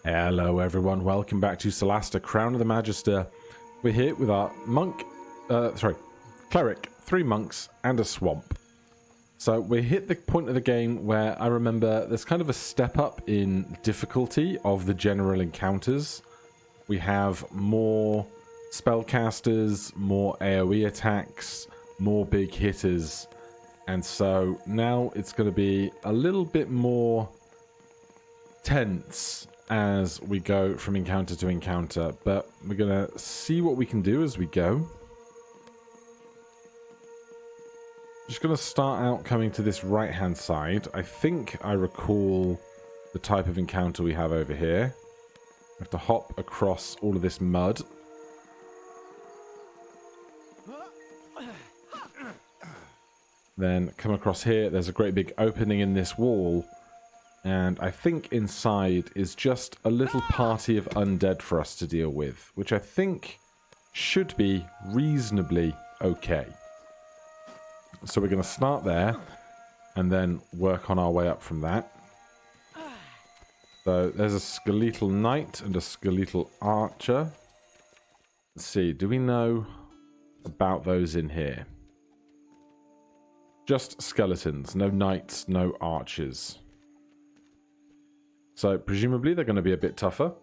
Hello everyone, welcome back to Solasta, Crown of the Magister. We're here with our cleric, 3 monks, and a swamp. So we hit the point of the game where I remember there's kind of a step up in difficulty of the general encounters. We have more spellcasters, more AoE attacks, more big hitters, and so now it's going to be a little bit more tense as we go from encounter to encounter, but we're going to see what we can do as we go. Just going to start out coming to this right hand side. I think I recall the type of encounter we have over here. We have to hop across all of this mud. Then come across here. There's a great big opening in this wall. And I think inside is just a little party of undead for us to deal with, which I think should be reasonably okay. So we're going to start there and then work on our way up from that. So there's a skeletal knight and a skeletal archer. Let's see, do we know about those in here? Just skeletons, no knights, no archers. So presumably they're going to be a bit tougher.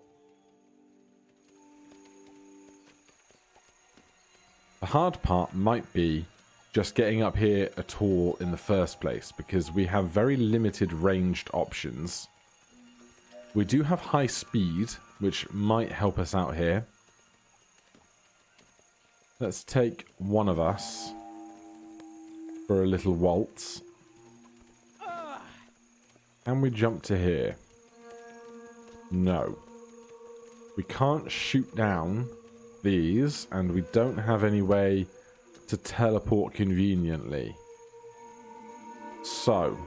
The hard part might be just getting up here at all in the first place, because we have very limited ranged options. We do have high speed, which might help us out here. Let's take one of us for a little waltz. And we jump to here. No. We can't shoot down these, and we don't have any way to teleport conveniently. So,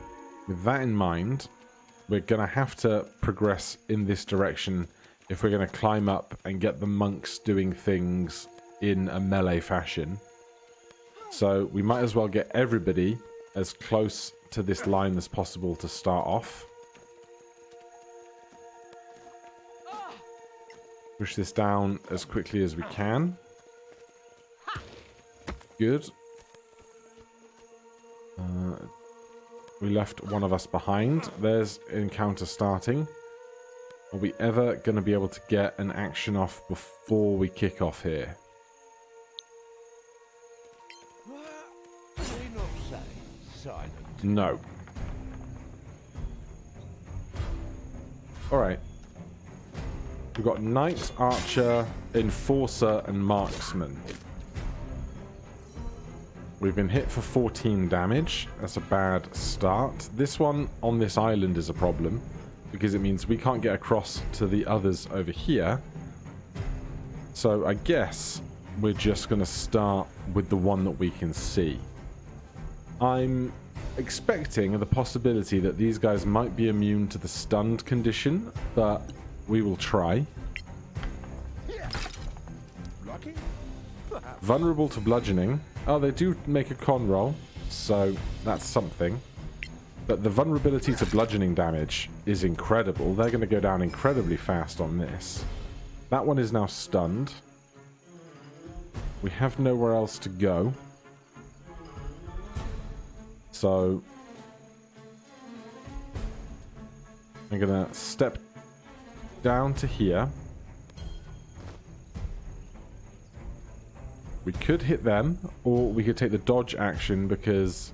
with that in mind, we're going to have to progress in this direction if we're going to climb up and get the monks doing things in a melee fashion. So we might as well get everybody as close to this line as possible to start off. Push this down as quickly as we can. Good. We left one of us behind. There's encounter starting. Are we ever going to be able to get an action off before we kick off here? No. Alright. We've got Knight, Archer, Enforcer, and Marksman. We've been hit for 14 damage. That's a bad start. This one on this island is a problem, because it means we can't get across to the others over here. So I guess we're just going to start with the one that we can see. I'm expecting the possibility that these guys might be immune to the stunned condition, but we will try. Vulnerable to bludgeoning. Oh, they do make a con roll, so that's something. But the vulnerability to bludgeoning damage is incredible. They're going to go down incredibly fast on this. That one is now stunned. We have nowhere else to go. So I'm going to step down to here. We could hit them, or we could take the dodge action, because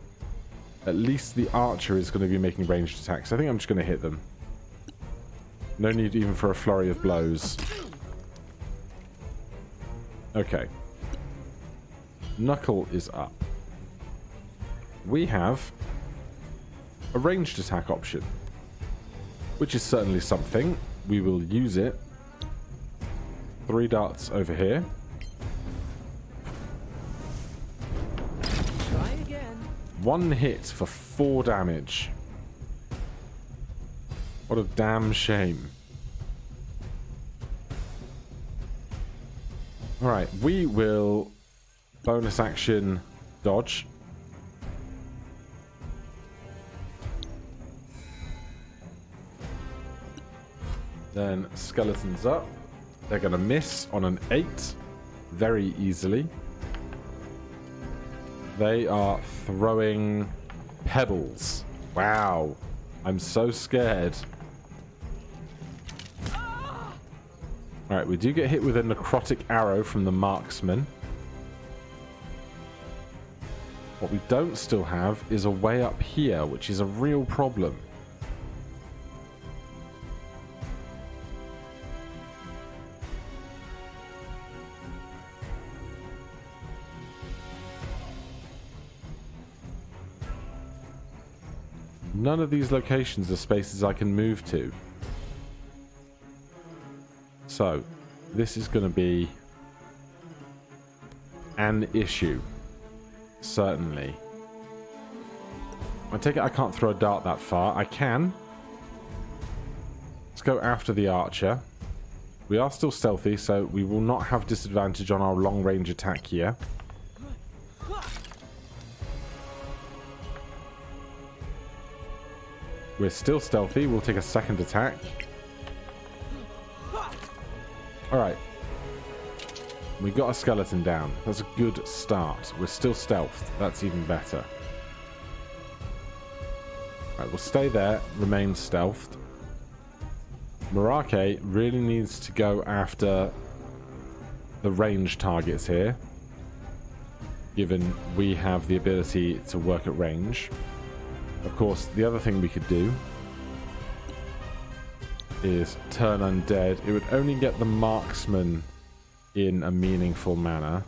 at least the archer is going to be making ranged attacks. I think I'm just going to hit them. No need even for a flurry of blows. Okay. Knuckle is up. We have a ranged attack option, which is certainly something. We will use it. 3 darts over here. Try again. 1 hit for 4 damage. What a damn shame. Alright, we will bonus action dodge. Then skeletons up. They're going to miss on an 8 very easily. They are throwing pebbles. Wow. I'm so scared. Alright, we do get hit with a necrotic arrow from the marksman. What we don't still have is a way up here, which is a real problem. None of these locations are spaces I can move to. So, this is going to be an issue. Certainly. I take it I can't throw a dart that far. I can. Let's go after the archer. We are still stealthy, so we will not have disadvantage on our long-range attack here. We're still stealthy. We'll take a second attack. Alright. We got a skeleton down. That's a good start. We're still stealthed. That's even better. Alright, we'll stay there. Remain stealthed. Merake really needs to go after the range targets here, given we have the ability to work at range. Of course, the other thing we could do is turn undead. It would only get the marksman in a meaningful manner.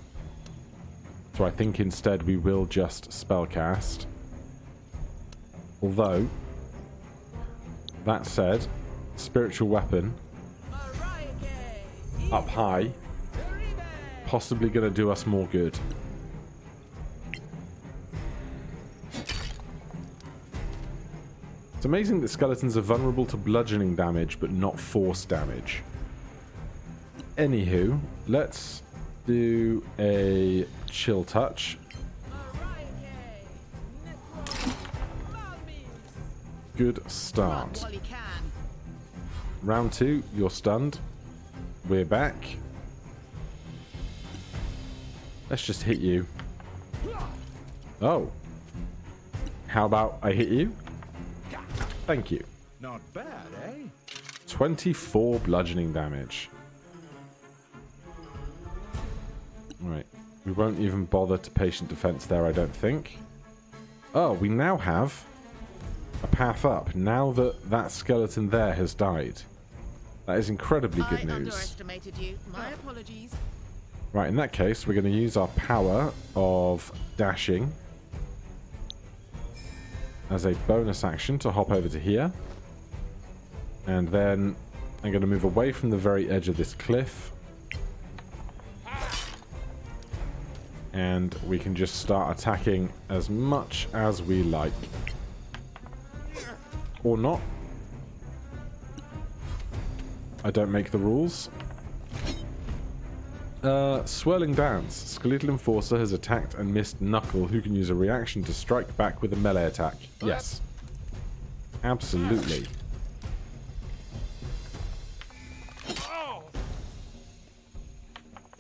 So I think instead we will just spellcast. Although, that said, spiritual weapon up high, possibly going to do us more good. It's amazing that skeletons are vulnerable to bludgeoning damage, but not force damage. Anywho, let's do a chill touch. Good start. Round 2, you're stunned. We're back. Let's just hit you. Oh. How about I hit you? Thank you. Not bad, eh? 24 bludgeoning damage. Alright. We won't even bother to patient defense there, I don't think. Oh, we now have a path up, now that that skeleton there has died. That is incredibly good news. Underestimated you. My apologies. Right, in that case, we're going to use our power of dashing as a bonus action to hop over to here. And then I'm going to move away from the very edge of this cliff. And we can just start attacking as much as we like. Or not. I don't make the rules. Swirling Dance. Skeletal Enforcer has attacked and missed Knuckle, who can use a reaction to strike back with a melee attack. Yes. Absolutely.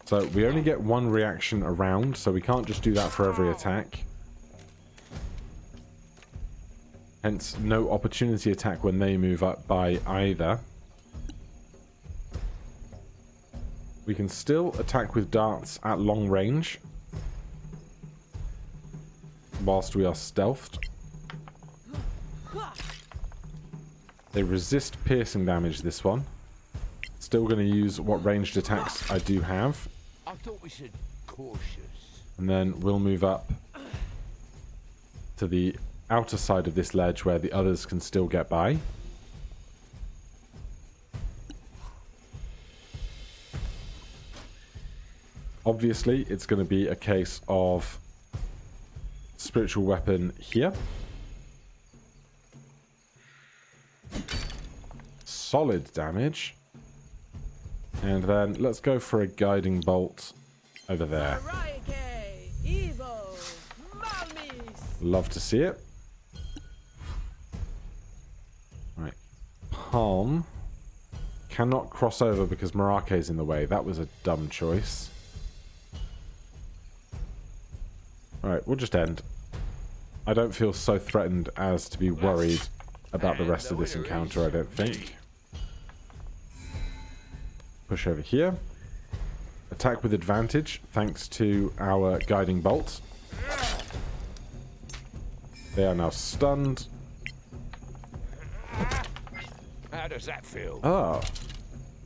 So we only get one reaction a round, so we can't just do that for every attack. Hence, no opportunity attack when they move up by either. We can still attack with darts at long range whilst we are stealthed. They resist piercing damage, this one. Still going to use what ranged attacks I do have. I thought we should cautious. And then we'll move up to the outer side of this ledge where the others can still get by. Obviously, it's going to be a case of spiritual weapon here. Solid damage. And then let's go for a guiding bolt over there. Love to see it. Right. Palm cannot cross over because Marake's in the way. That was a dumb choice. Alright, we'll just end. I don't feel so threatened as to be worried about the rest of this encounter, I don't think. Push over here. Attack with advantage, thanks to our guiding bolt. They are now stunned. How does that feel? Oh.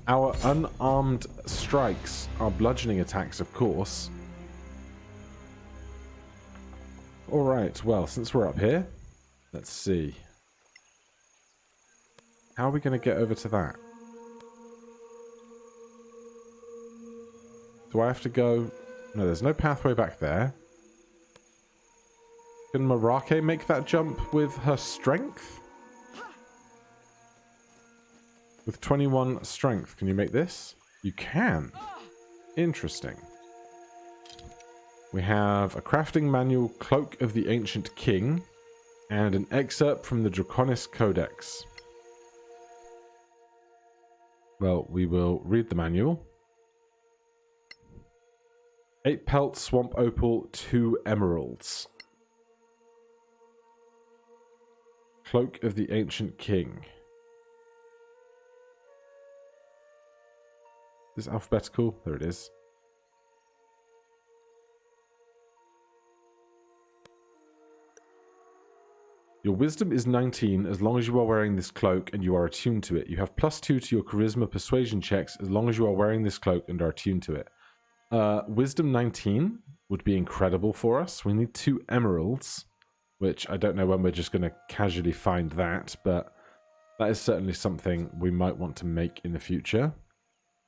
Our unarmed strikes are bludgeoning attacks, of course. Alright, well, since we're up here, let's see. How are we going to get over to that? Do I have to go... No, there's no pathway back there. Can Marake make that jump with her strength? With 21 strength, can you make this? You can. Interesting. We have a crafting manual, Cloak of the Ancient King, and an excerpt from the Draconis Codex. Well, we will read the manual. 8 pelt, swamp opal, 2 emeralds. Cloak of the Ancient King. Is this alphabetical? There it is. Your wisdom is 19 as long as you are wearing this cloak and you are attuned to it. You have +2 to your charisma persuasion checks as long as you are wearing this cloak and are attuned to it. Wisdom 19 would be incredible for us. We need 2 emeralds, which I don't know when we're just going to casually find that, but that is certainly something we might want to make in the future.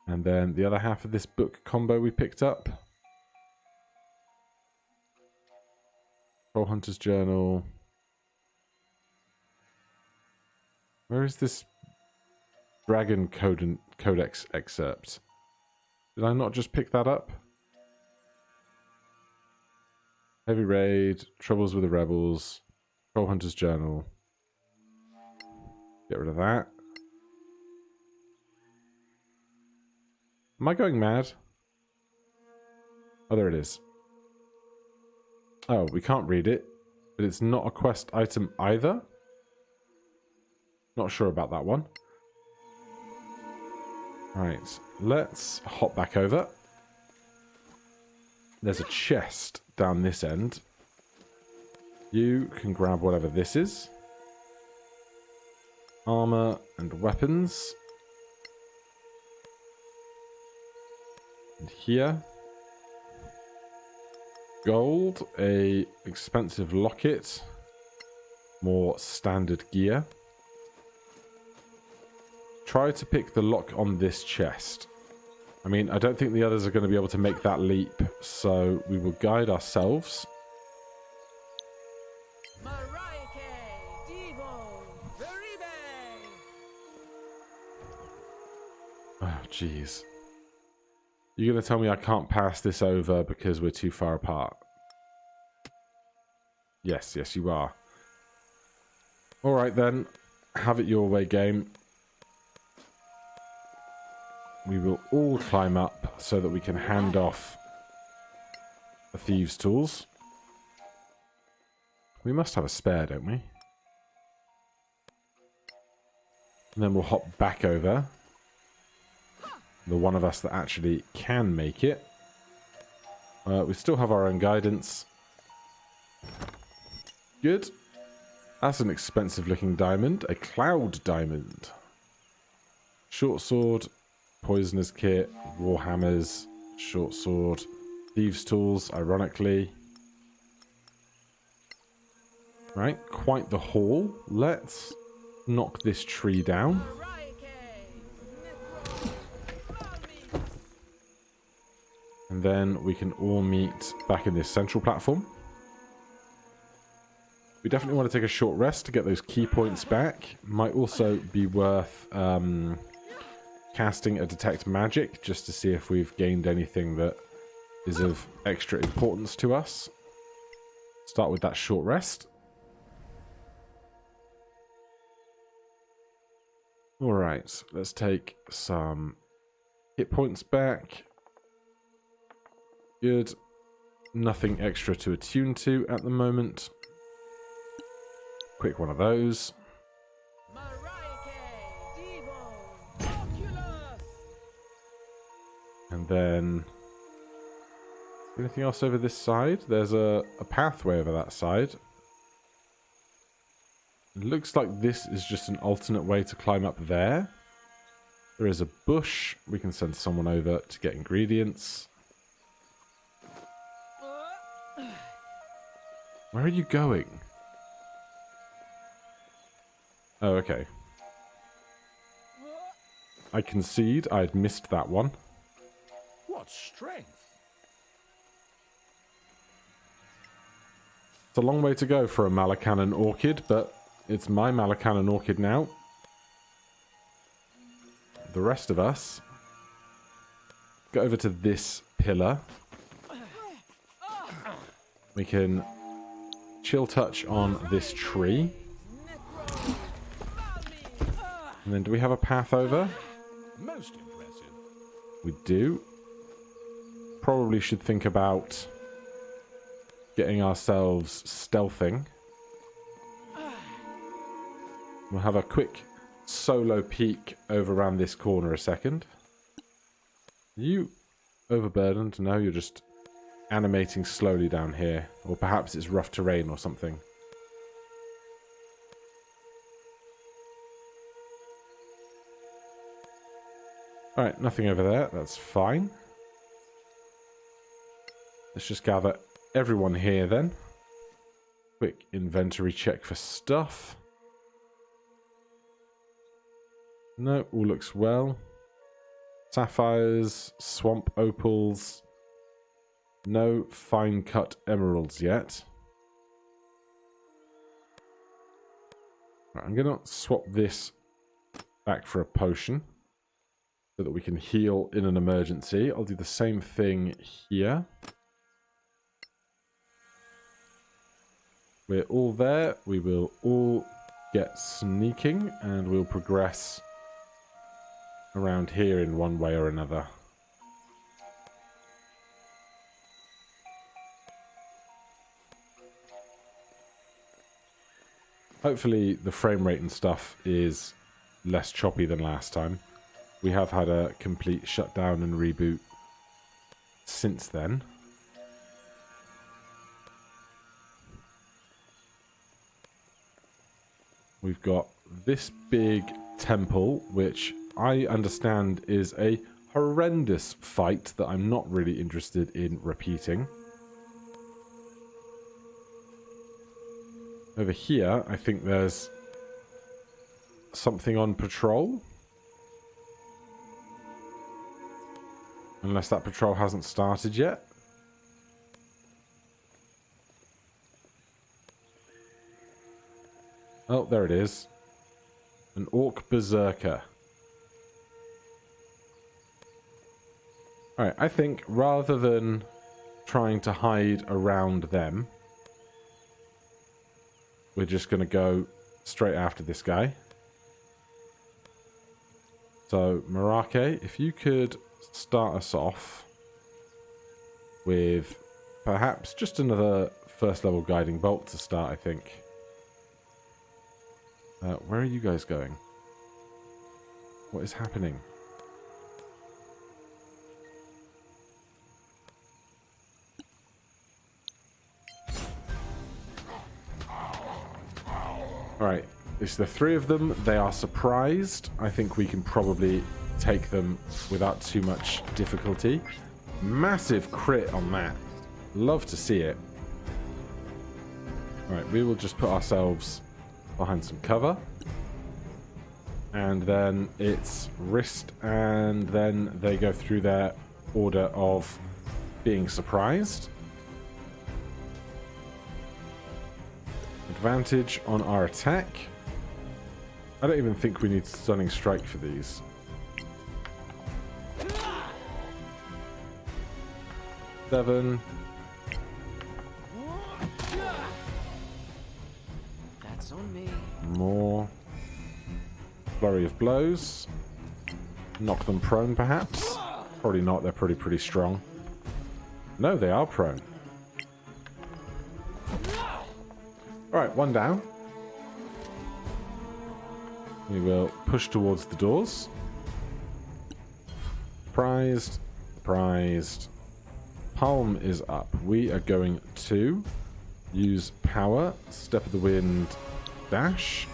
And then the other half of this book combo we picked up. Troll Hunter's Journal. Where is this Dragon Codex excerpt? Did I not just pick that up? Heavy Raid, Troubles with the Rebels, Troll Hunter's Journal. Get rid of that. Am I going mad? Oh, there it is. Oh, we can't read it, but it's not a quest item either. Not sure about that one. Right, let's hop back over. There's a chest down this end. You can grab whatever this is. Armor and weapons. And here. Gold, a expensive locket. More standard gear. Try to pick the lock on this chest. I mean, I don't think the others are going to be able to make that leap, so we will guide ourselves. Oh, jeez. You're going to tell me I can't pass this over because we're too far apart? Yes, yes you are. Alright then, have it your way, game. We will all climb up so that we can hand off the thieves' tools. We must have a spare, don't we? And then we'll hop back over. The one of us that actually can make it. We still have our own guidance. Good. That's an expensive looking diamond. A cloud diamond. Short sword. Poisoner's kit. Warhammers. Short sword. Thieves' tools, ironically. Right. Quite the haul. Let's knock this tree down. And then we can all meet back in this central platform. We definitely want to take a short rest to get those key points back. Might also be worth casting a detect magic just to see if we've gained anything that is of extra importance to us. Start with that short rest. Alright, let's take some hit points back. Good. Nothing extra to attune to at the moment. Quick one of those. And then... anything else over this side? There's a pathway over that side. It looks like this is just an alternate way to climb up there. There is a bush. We can send someone over to get ingredients. Where are you going? Oh, okay. I concede I'd missed that one. What strength? It's a long way to go for a Malakanan orchid, but it's my Malakanan orchid now. The rest of us go over to this pillar. We can chill touch on this tree. And then do we have a path over? Most impressive. We do. Probably should think about getting ourselves stealthing. We'll have a quick solo peek over around this corner a second. Are you overburdened? No, you're just animating slowly down here. Or perhaps it's rough terrain or something. Alright, nothing over there. That's fine. Let's just gather everyone here then. Quick inventory check for stuff. No, all looks well. Sapphires, swamp opals. No fine cut emeralds yet. Right, I'm going to swap this back for a potion so that we can heal in an emergency. I'll do the same thing here. We're all there. We will all get sneaking and we'll progress around here in one way or another. Hopefully the frame rate and stuff is less choppy than last time. We have had a complete shutdown and reboot since then. We've got this big temple, which I understand is a horrendous fight that I'm not really interested in repeating. Over here, I think there's something on patrol. Unless that patrol hasn't started yet. Oh, there it is. An orc berserker. Alright, I think rather than trying to hide around them, we're just going to go straight after this guy. So, Marake, if you could start us off with perhaps just another first level guiding bolt to start, I think. Where are you guys going? What is happening? Alright, it's the three of them. They are surprised. I think we can probably take them without too much difficulty. Massive crit on that. Love to see it. Alright, we will just put ourselves behind some cover. And then it's wrist, and then they go through their order of being surprised. Advantage on our attack. I don't even think we need stunning strike for these. Seven. That's on me. More. Flurry of blows. Knock them prone, perhaps? Probably not. They're pretty strong. No, they are prone. Alright, one down. We will push towards the doors. Prized. Prized. Palm is up. We are going to use power. Step of the wind. Dash.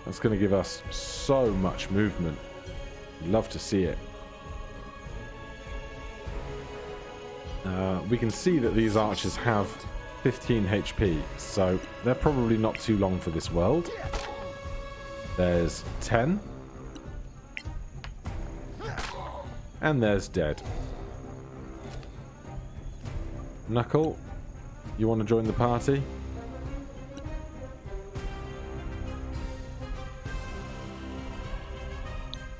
That's going to give us so much movement. Love to see it. We can see that these archers have 15 HP, so they're probably not too long for this world. There's 10. And there's dead. Knuckle, you want to join the party?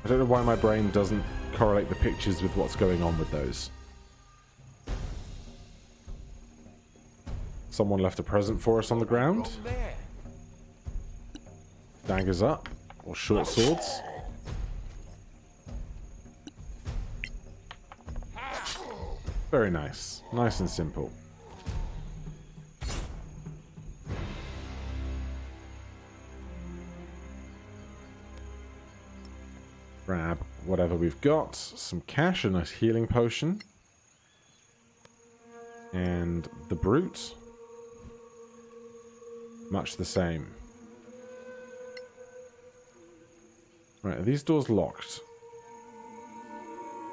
I don't know why my brain doesn't correlate the pictures with what's going on with those. Someone left a present for us on the ground. Daggers up, or short swords. Very nice. Nice and simple. Grab whatever we've got. Some cash, a nice healing potion. And the brute. Much the same. Right, are these doors locked?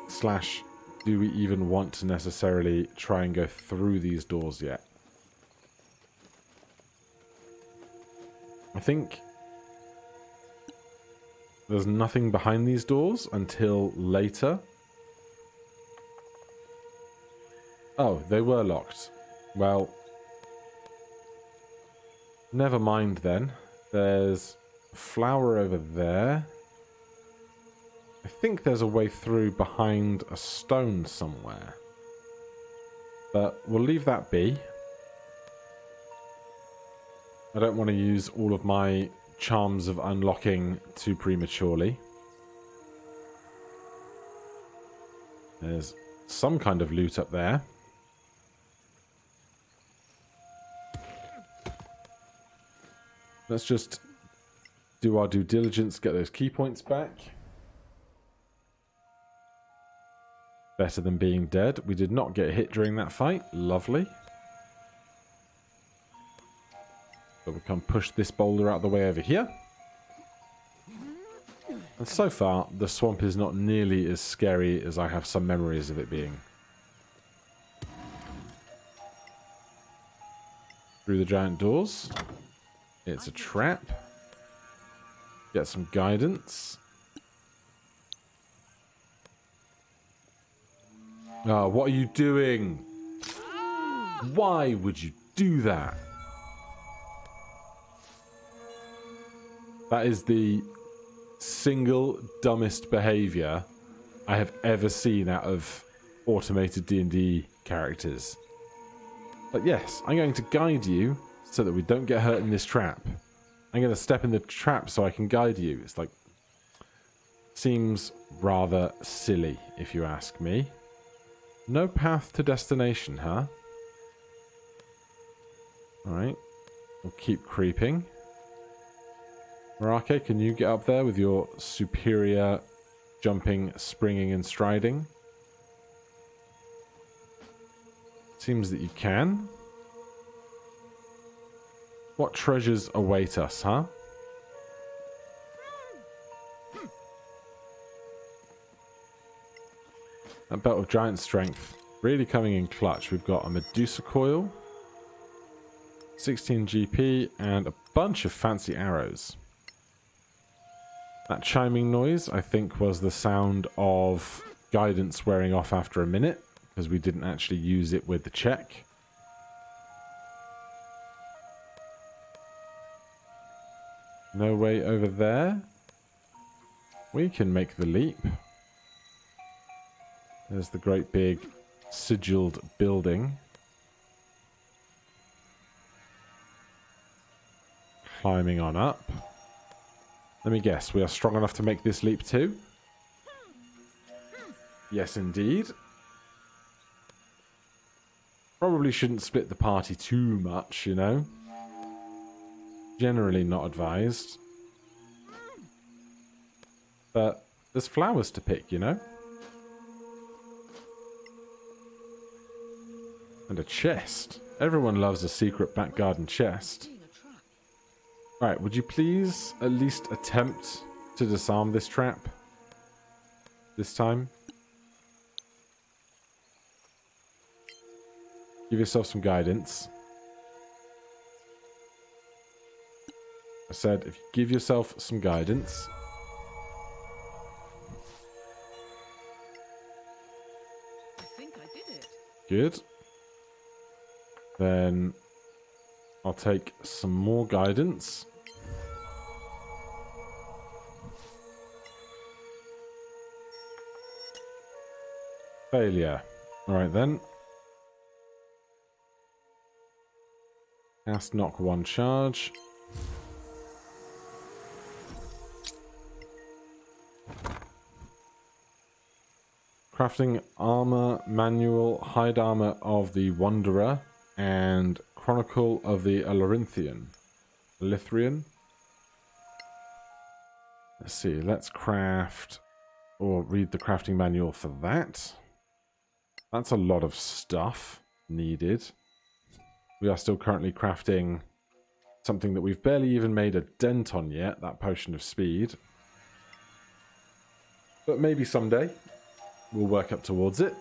Slash, do we even want to necessarily try and go through these doors yet? I think there's nothing behind these doors until later. Oh, they were locked. Well, never mind then. There's a flower over there. I think there's a way through behind a stone somewhere. But we'll leave that be. I don't want to use all of my charms of unlocking too prematurely. There's some kind of loot up there. Let's just do our due diligence, get those key points back. Better than being dead. We did not get hit during that fight. Lovely. So we can push this boulder out the way over here. And so far, the swamp is not nearly as scary as I have some memories of it being. Through the giant doors. It's a trap. Get some guidance. Oh, what are you doing? Why would you do that? That is the single dumbest behavior I have ever seen out of automated D&D characters. But yes, I'm going to guide you so that we don't get hurt in this trap. I'm going to step in the trap so I can guide you. It's like, seems rather silly if you ask me. No path to destination, huh? Alright. We'll keep creeping. Marake, can you get up there with your superior jumping, springing, and striding? Seems that you can. What treasures await us, huh? That belt of giant strength really coming in clutch. We've got a Medusa coil, 16 GP, and a bunch of fancy arrows. That chiming noise, I think, was the sound of guidance wearing off after a minute, because we didn't actually use it with the check. No way over there. We can make the leap. There's the great big sigilled building. Climbing on up. Let me guess, we are strong enough to make this leap too? Yes, indeed. Probably shouldn't split the party too much, you know? Generally not advised. But there's flowers to pick, you know? And a chest. Everyone loves a secret back garden chest. Right, would you please at least attempt to disarm this trap? This time? Give yourself some guidance. I said, if you give yourself some guidance. I think I did it. Good. Then I'll take some more guidance. Failure. Alright then. Cast knock 1 charge. Crafting armor manual, hide armor of the Wanderer, and Chronicle of the Elorinthian. Elithrian. Let's see, let's craft or read the crafting manual for that. That's a lot of stuff needed. We are still currently crafting something that we've barely even made a dent on yet, that potion of speed. But maybe someday we'll work up towards it.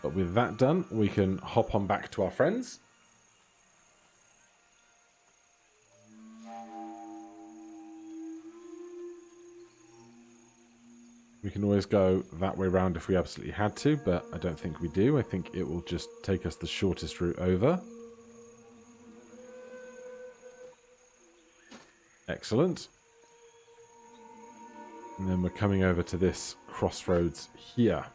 But with that done, we can hop on back to our friends. We can always go that way round if we absolutely had to, but I don't think we do. I think it will just take us the shortest route over. Excellent. And then we're coming over to this crossroads here.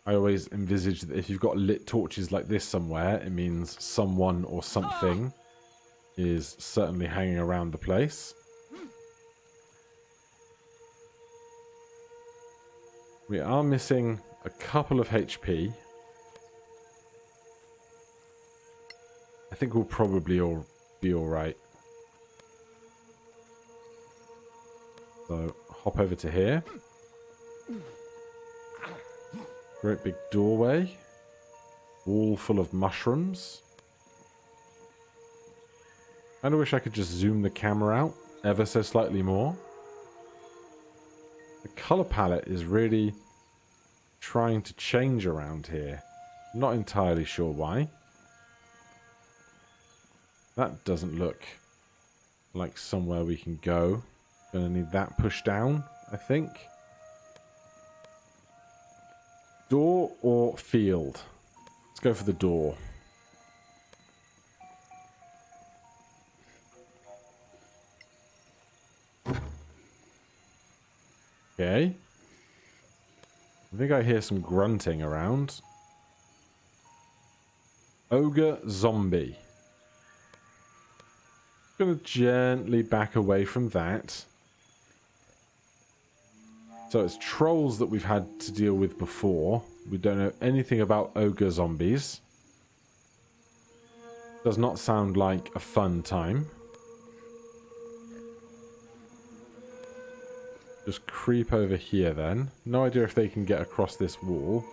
I always envisage that if you've got lit torches like this somewhere, it means someone or something is certainly hanging around the place. We are missing a couple of HP. I think we'll probably all be alright. So, hop over to here. Great big doorway. Wall full of mushrooms. I kind of wish I could just zoom the camera out ever so slightly more. The color palette is really trying to change around here. Not entirely sure why. That doesn't look like somewhere we can go. Gonna need that pushed down, I think. Door or field? Let's go for the door. Okay. I think I hear some grunting around. Ogre zombie. Gonna gently back away from that. So it's trolls that we've had to deal with before. We don't know anything about ogre zombies. Does not sound like a fun time. Just creep over here then. No idea if they can get across this wall.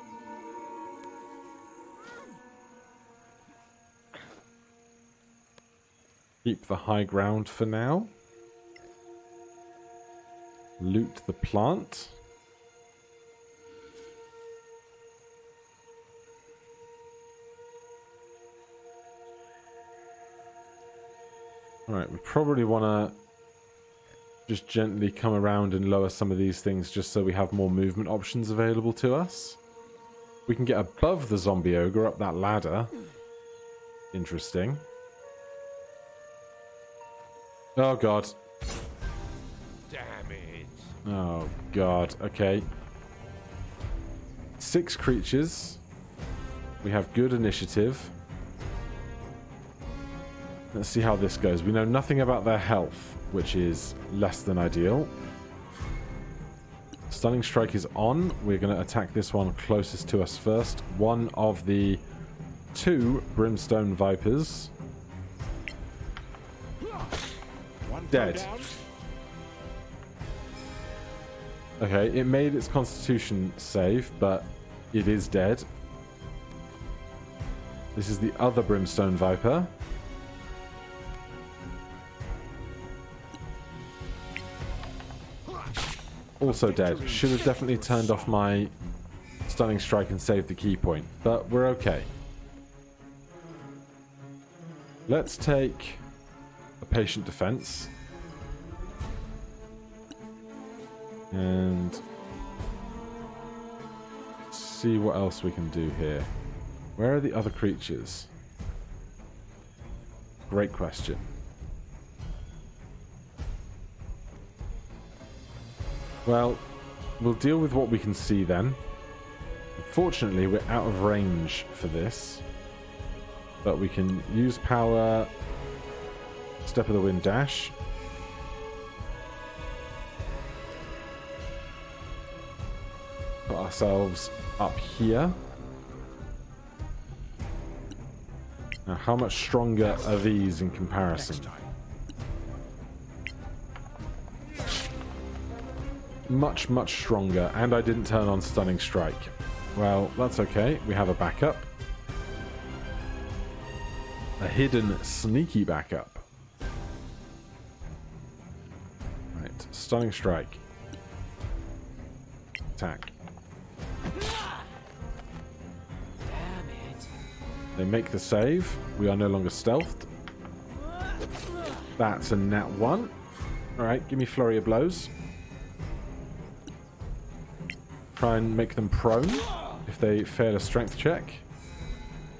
Keep the high ground for now. Loot the plant. Alright, we probably want to just gently come around and lower some of these things just so we have more movement options available to us. We can get above the zombie ogre up that ladder. Interesting. Oh god. Damn it. Oh god, okay. 6 creatures. We have good initiative. Let's see how this goes. We know nothing about their health, which is less than ideal. Stunning Strike is on. We're going to attack this one closest to us first. One of the 2 Brimstone Vipers. Dead. Okay, it made its Constitution save, but it is dead. This is the other Brimstone Viper. Also dead. Should have definitely turned off my Stunning Strike and saved the key point, but we're okay. Let's take a Patient Defense. And see what else we can do here. Where are the other creatures? Great question. Well, we'll deal with what we can see then. Unfortunately, we're out of range for this. But we can use power, Step of the Wind dash. Put ourselves up here. Now, how much stronger are these in comparison? Much, much stronger, and I didn't turn on Stunning Strike. Well, that's okay. We have a backup. A hidden, sneaky backup. Right, Stunning Strike. Attack. They make the save. We are no longer stealthed. That's a nat 1. Alright, give me Flurry of Blows. Try and make them prone if they fail a strength check.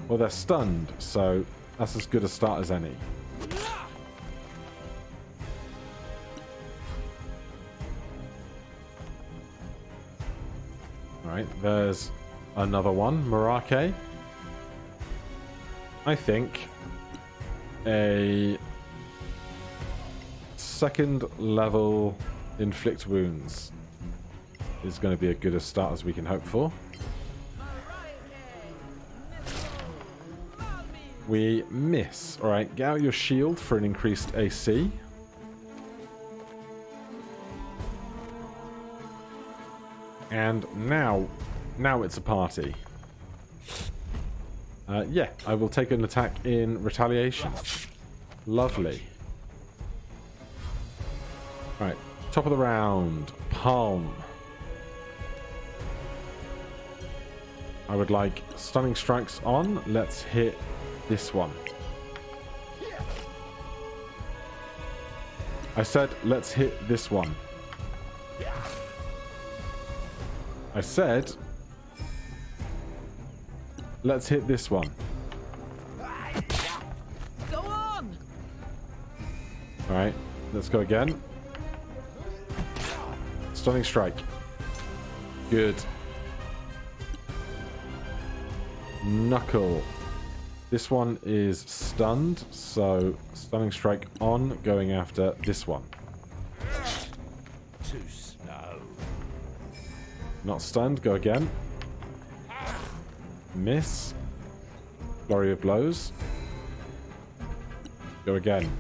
Well, they're stunned, so that's as good a start as any. Alright, there's another one. Marake. I think a 2nd level inflict wounds is going to be as good a start as we can hope for. We miss. Alright, get out your shield for an increased AC. And now it's a party. Yeah, I will take an attack in retaliation. Lovely. Right, top of the round. Palm. I would like Stunning Strikes on. Let's hit this one. I said, let's hit this one. I said, let's hit this one. Go on. Alright, let's go again. Stunning Strike. Good. Knuckle. This one is stunned, so Stunning Strike on, going after this one. Too slow. Not stunned, go again. Miss. Flurry of Blows. Go again.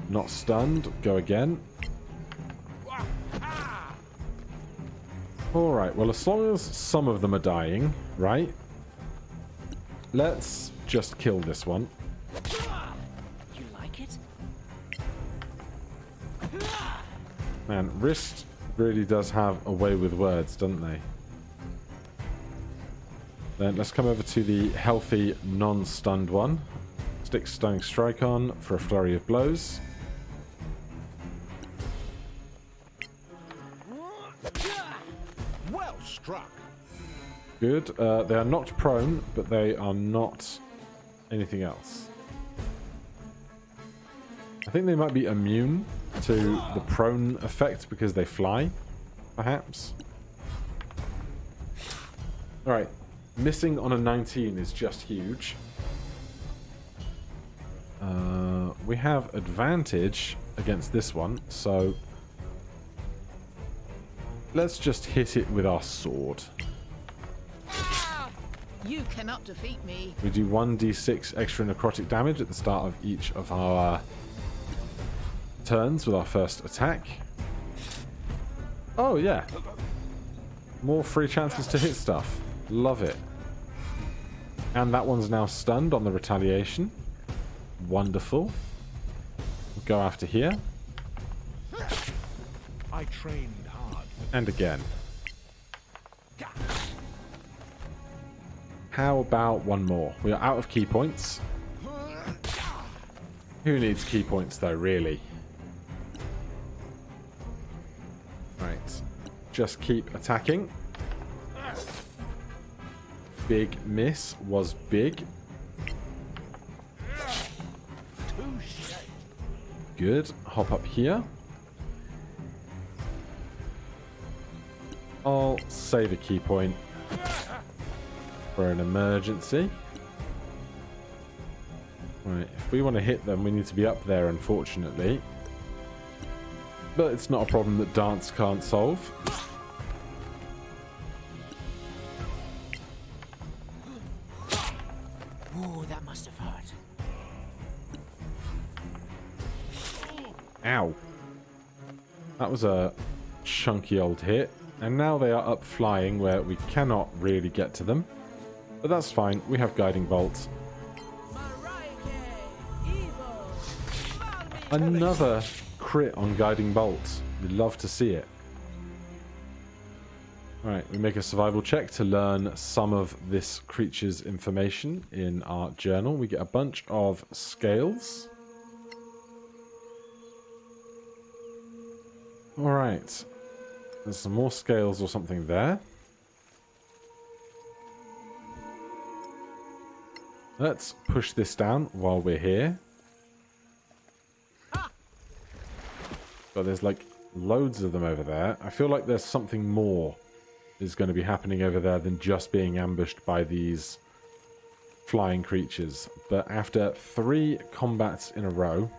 Not stunned, go again. Alright, well, as long as some of them are dying, right? Let's just kill this one. You like it? Man, Wrist really does have a way with words, doesn't they? Then let's come over to the healthy, non-stunned one. Stick Stunning Strike on for a Flurry of Blows. Well struck. Good. They are not prone, but they are not anything else. I think they might be immune to the prone effect because they fly, perhaps. Alright. Missing on a 19 is just huge. We have advantage against this one, so let's just hit it with our sword. Ah! You cannot defeat me. We do 1d6 extra necrotic damage at the start of each of our turns with our first attack. Oh yeah. More free chances to hit stuff. Love it. And that one's now stunned on the retaliation. Wonderful. Go after here. I trained hard. And again. How about one more? We are out of key points. Who needs key points though, really? Right. Just keep attacking. Big miss was big. Good. Hop up here. I'll save a key point for an emergency. Right, if we want to hit them, we need to be up there, unfortunately. But it's not a problem that Dance can't solve. Ooh, that must have hurt. Ow. That was a chunky old hit. And now they are up flying where we cannot really get to them. But that's fine. We have Guiding Bolt. Another crit on Guiding Bolt. We'd love to see it. Alright, we make a survival check to learn some of this creature's information in our journal. We get a bunch of scales. Alright. There's some more scales or something there. Let's push this down while we're here. But there's like loads of them over there. I feel like there's something more is going to be happening over there than just being ambushed by these flying creatures. But after 3 combats in a row,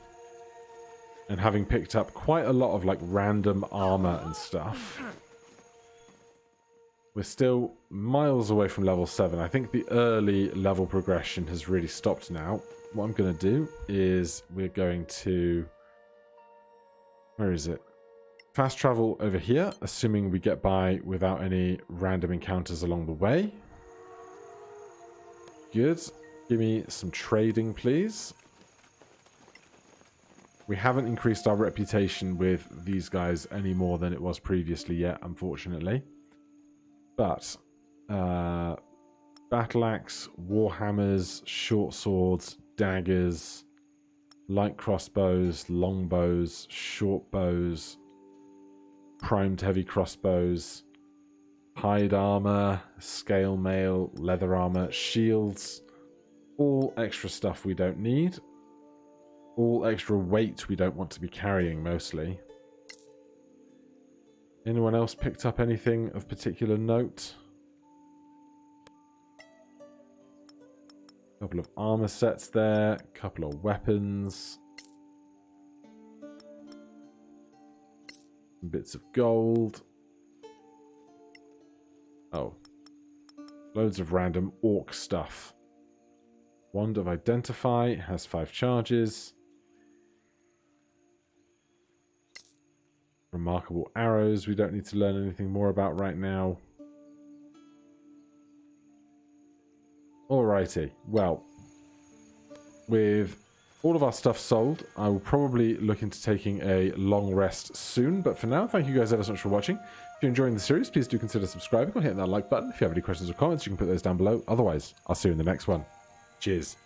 and having picked up quite a lot of like random armor and stuff, we're still miles away from level 7. I think the early level progression has really stopped now. What I'm going to do is we're going to... Where is it? Fast travel over here, assuming we get by without any random encounters along the way. Good. Give me some trading, please. We haven't increased our reputation with these guys any more than it was previously yet, unfortunately. But battle axe, warhammers, short swords, daggers, light crossbows, longbows, short bows, primed heavy crossbows, hide armor, scale mail, leather armor, shields, all extra stuff we don't need. All extra weight we don't want to be carrying, mostly. Anyone else picked up anything of particular note? A couple of armor sets there, a couple of weapons. Some bits of gold. Oh. Loads of random orc stuff. Wand of Identify has 5 charges. Remarkable arrows we don't need to learn anything more about right now. Alrighty, well, with all of our stuff sold, I will probably look into taking a long rest soon, but for now, thank you guys ever so much for watching. If you're enjoying the series, please do consider subscribing or hitting that like button. If you have any questions or comments, you can put those down below. Otherwise, I'll see you in the next one. Cheers.